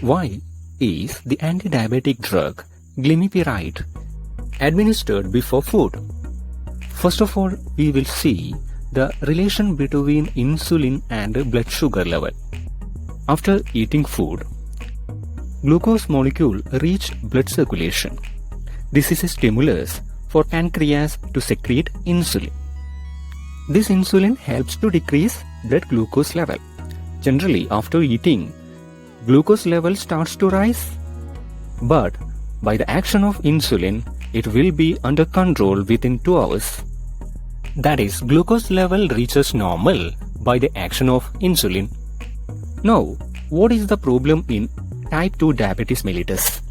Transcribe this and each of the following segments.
Why is the antidiabetic drug Glimepiride administered before food? First of all, we will see the relation between insulin and blood sugar level. After eating food, glucose molecule reach blood circulation. This is a stimulus for pancreas to secrete insulin. This insulin helps to decrease blood glucose level. Generally, after eating, glucose level starts to rise, but by the action of insulin, it will be under control within 2 hours. That is, glucose level reaches normal by the action of insulin. Now, what is the problem in type 2 diabetes mellitus?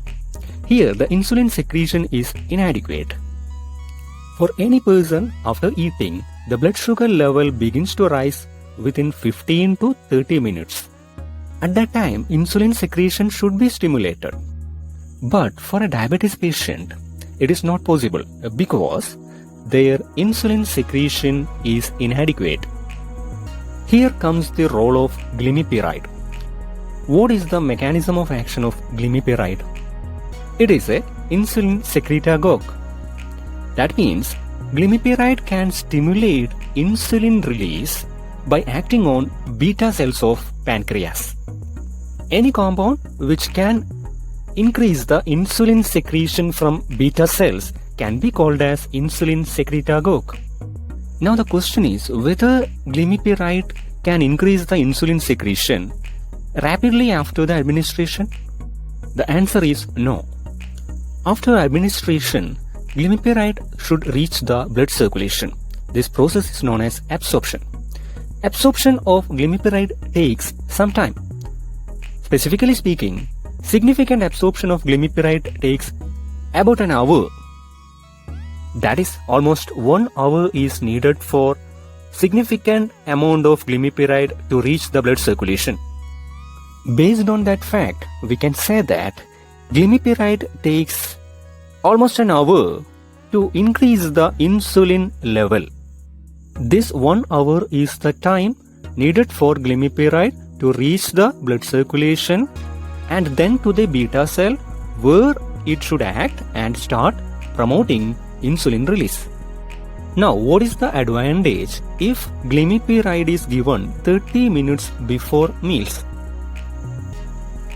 Here, the insulin secretion is inadequate. For any person, after eating, the blood sugar level begins to rise within 15 to 30 minutes. At that time, insulin secretion should be stimulated. But for a diabetes patient, it is not possible because their insulin secretion is inadequate. Here comes the role of Glimepiride. What is the mechanism of action of Glimepiride? It is an insulin secretagogue. That means Glimepiride can stimulate insulin release by acting on beta cells of pancreas. Any compound which can increase the insulin secretion from beta cells can be called as insulin secretagogue. Now the question is whether Glimepiride can increase the insulin secretion rapidly after the administration? The answer is no. After administration, Glimepiride should reach the blood circulation. This process is known as absorption. Absorption of Glimepiride takes some time. Specifically speaking, significant absorption of Glimepiride takes about an hour. That is, almost 1 hour is needed for significant amount of Glimepiride to reach the blood circulation. Based on that fact, we can say that Glimepiride takes almost an hour to increase the insulin level. This 1 hour is the time needed for Glimepiride to reach the blood circulation and then to the beta cell where it should act and start promoting insulin release. Now, what is the advantage if Glimepiride is given 30 minutes before meals?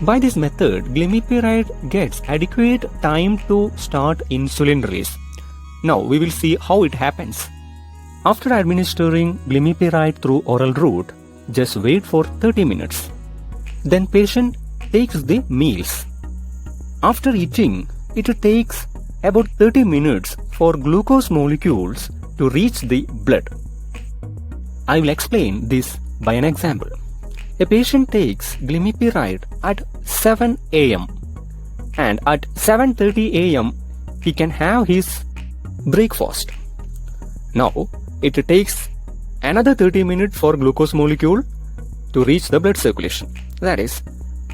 By this method, Glimepiride gets adequate time to start insulin release. Now, we will see how it happens. After administering Glimepiride through oral route, just wait for 30 minutes. Then patient takes the meals. After eating, it takes about 30 minutes for glucose molecules to reach the blood. I will explain this by an example. A patient takes Glimepiride at 7 am and at 7:30 am he can have his breakfast. Now it takes another 30 minutes for glucose molecule to reach the blood circulation. That is,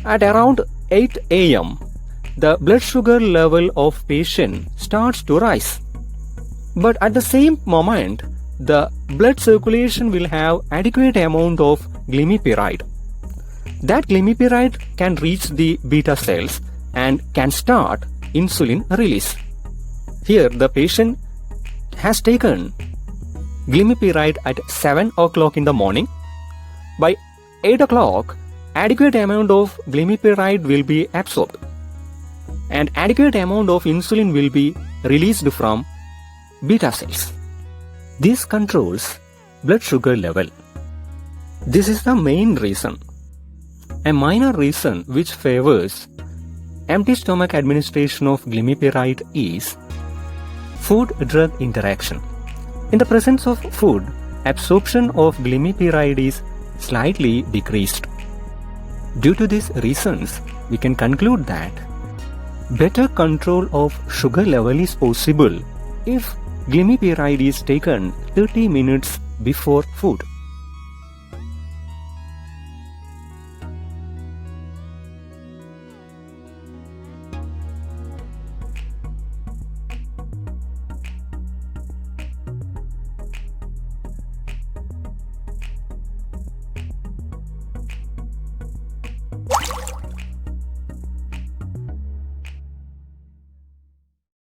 at around 8 am the blood sugar level of patient starts to rise. But at the same moment, the blood circulation will have adequate amount of Glimepiride. That Glimepiride can reach the beta cells and can start insulin release. Here the patient has taken Glimepiride at 7 o'clock in the morning. By 8 o'clock, adequate amount of Glimepiride will be absorbed and adequate amount of insulin will be released from beta cells. This controls blood sugar level. This is the main reason. A minor reason which favors empty stomach administration of Glimepiride is food-drug interaction. In the presence of food, absorption of Glimepiride is slightly decreased. Due to these reasons, we can conclude that better control of sugar level is possible if Glimepiride is taken 30 minutes before food.